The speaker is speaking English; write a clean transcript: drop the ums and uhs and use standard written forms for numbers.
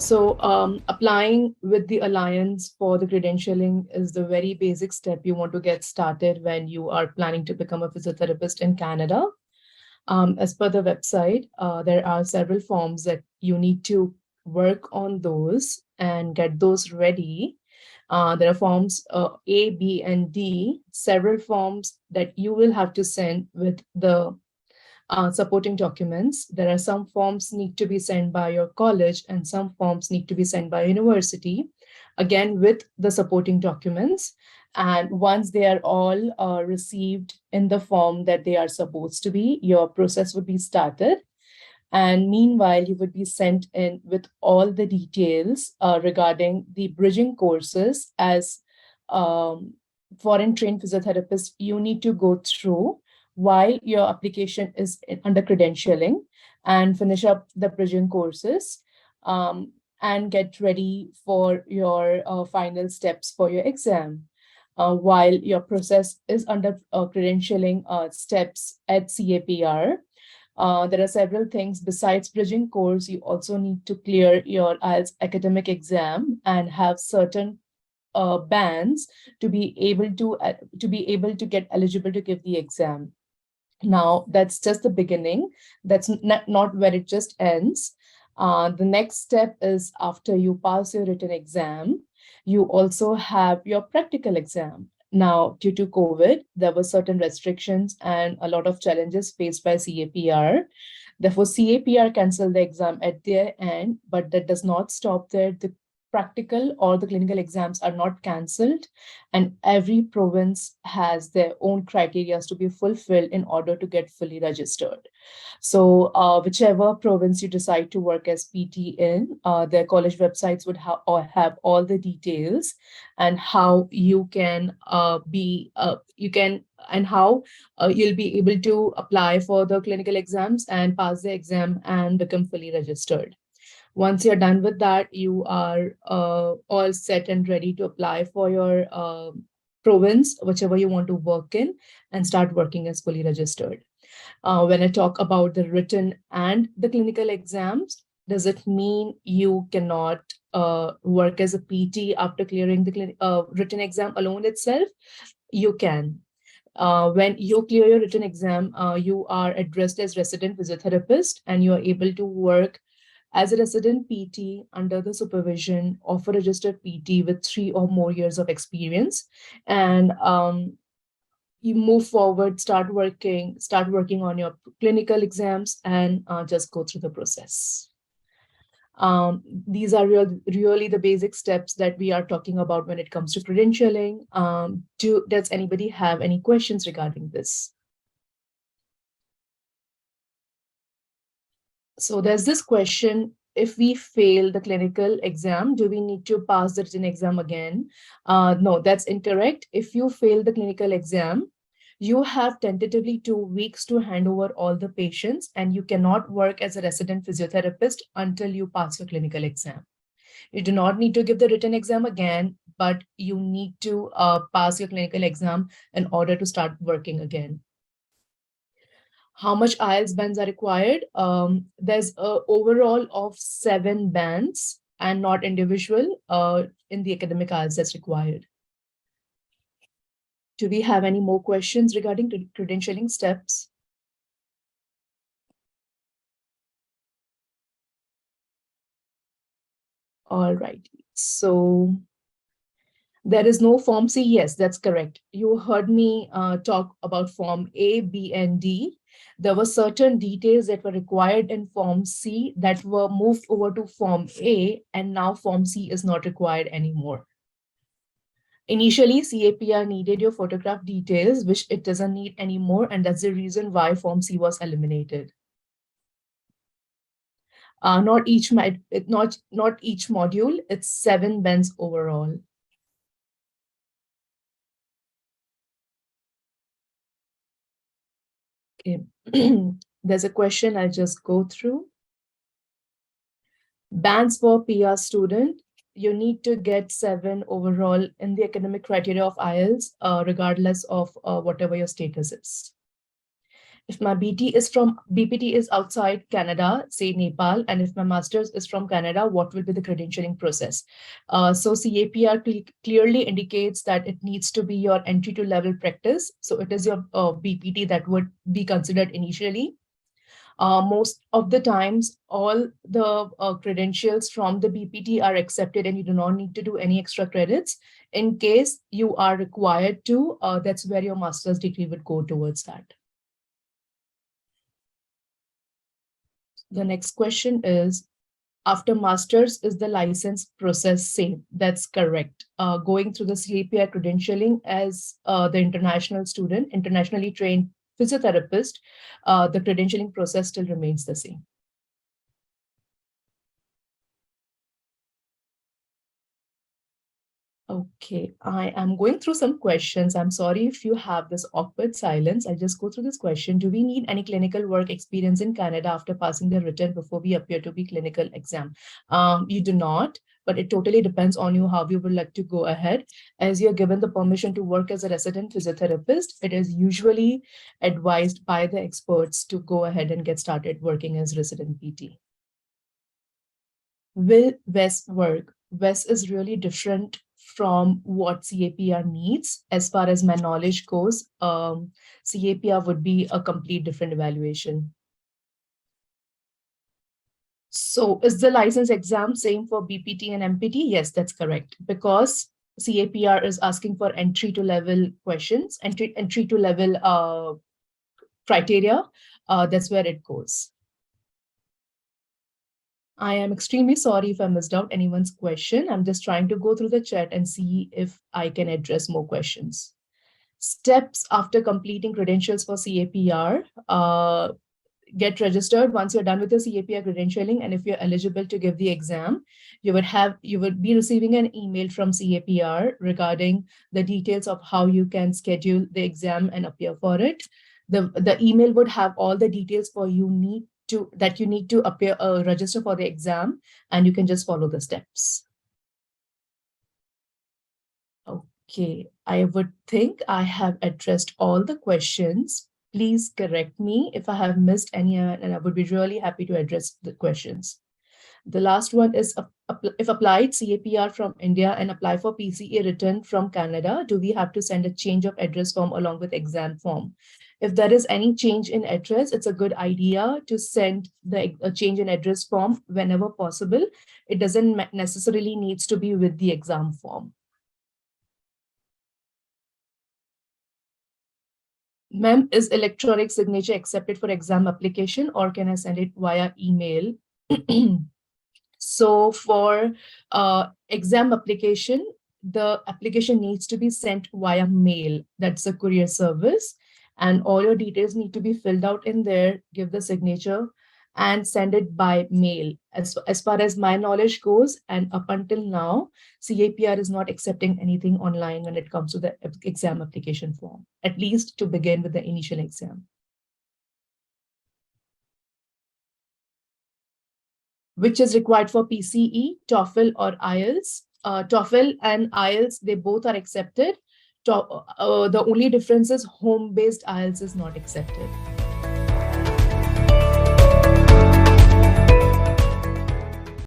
So applying with the Alliance for the credentialing is the very basic step you want to get started when you are planning to become a physiotherapist in Canada. As per the website, there are several forms that you need to work on those and get those ready. There are forms A, B, and D, several forms that you will have to send with the supporting documents. There are some forms need to be sent by your college and some forms need to be sent by university, again with the supporting documents. And once they are all received in the form that they are supposed to be, your process would be started. And meanwhile, you would be sent in with all the details regarding the bridging courses as foreign trained physiotherapist you need to go through while your application is under credentialing, and finish up the bridging courses and get ready for your final steps for your exam. While your process is under credentialing steps at CAPR, there are several things besides bridging course. You also need to clear your IELTS academic exam and have certain bands to be able to get eligible to give the exam. Now, that's just the beginning. That's not where it just ends. The next step is after you pass your written exam, you also have your practical exam. Now, due to COVID, there were certain restrictions and a lot of challenges faced by CAPR. Therefore, CAPR canceled the exam at their end, but that does not stop there. The practical or the clinical exams are not cancelled, and every province has their own criteria to be fulfilled in order to get fully registered. So whichever province you decide to work as PT in, their college websites would have all the details and how you can you'll be able to apply for the clinical exams and pass the exam and become fully registered. Once you're done with that, you are all set and ready to apply for your province, whichever you want to work in, and start working as fully registered. When I talk about the written and the clinical exams, does it mean you cannot work as a PT after clearing the written exam alone itself? You can. When you clear your written exam, you are addressed as resident physiotherapist and you are able to work as a resident PT under the supervision of a registered PT with 3 or more years of experience. And you move forward, start working on your clinical exams and just go through the process. These are really the basic steps that we are talking about when it comes to credentialing. Does anybody have any questions regarding this? So there's this question, if we fail the clinical exam, do we need to pass the written exam again? No, that's incorrect. If you fail the clinical exam, you have tentatively 2 weeks to hand over all the patients, and you cannot work as a resident physiotherapist until you pass your clinical exam. You do not need to give the written exam again, but you need to pass your clinical exam in order to start working again. How much IELTS bands are required? There's a overall of 7 bands and not individual in the academic IELTS that's required. Do we have any more questions regarding credentialing steps? All right. So there is no Form C. Yes, that's correct. You heard me talk about Form A, B, and D. There were certain details that were required in Form C that were moved over to Form A, and now Form C is not required anymore. Initially, CAPR needed your photograph details, which it doesn't need anymore, and that's the reason why Form C was eliminated. Not each module, it's 7 bands overall. Okay. There's a question I'll just go through. Bands for PR student, you need to get 7 overall in the academic criteria of IELTS, regardless of whatever your status is. If my BPT is outside Canada, say Nepal, and if my master's is from Canada, what will be the credentialing process? So CAPR clearly indicates that it needs to be your entry to level practice. So it is your BPT that would be considered initially. Most of the times, all the credentials from the BPT are accepted and you do not need to do any extra credits. In case you are required to, that's where your master's degree would go towards that. The next question is, after master's, is the license process same? That's correct. Going through the CAPR credentialing as the international student, internationally trained physiotherapist, the credentialing process still remains the same. Okay, I am going through some questions. I'm sorry if you have this awkward silence. I'll just go through this question. Do we need any clinical work experience in Canada after passing the written before we appear to be clinical exam? You do not, but it totally depends on you how you would like to go ahead. As you're given the permission to work as a resident physiotherapist, it is usually advised by the experts to go ahead and get started working as resident PT. Will VES work? VES is really different from what CAPR needs. As far as my knowledge goes, CAPR would be a complete different evaluation. So is the license exam same for BPT and MPT? Yes, that's correct. Because CAPR is asking for entry to level questions, entry to level criteria. That's where it goes. I am extremely sorry if I missed out anyone's question. I'm just trying to go through the chat and see if I can address more questions. Steps after completing credentials for CAPR. Get registered once you're done with your CAPR credentialing, and if you're eligible to give the exam, you would be receiving an email from CAPR regarding the details of how you can schedule the exam and appear for it. The email would have all the details for you need to appear register for the exam, and you can just follow the steps. Okay, I would think I have addressed all the questions. Please correct me if I have missed any, and I would be really happy to address the questions. The last one is, if applied CAPR from India and apply for PCE written from Canada, do we have to send a change of address form along with exam form? If there is any change in address, it's a good idea to send a change in address form whenever possible. It doesn't necessarily needs to be with the exam form. Ma'am, is electronic signature accepted for exam application, or can I send it via email? So for exam application, the application needs to be sent via mail. That's a courier service. And all your details need to be filled out in there, give the signature, and send it by mail. As far as my knowledge goes, and up until now, CAPR is not accepting anything online when it comes to the exam application form, at least to begin with the initial exam. Which is required for PCE, TOEFL, or IELTS. TOEFL and IELTS, they both are accepted. The only difference is home-based IELTS is not accepted.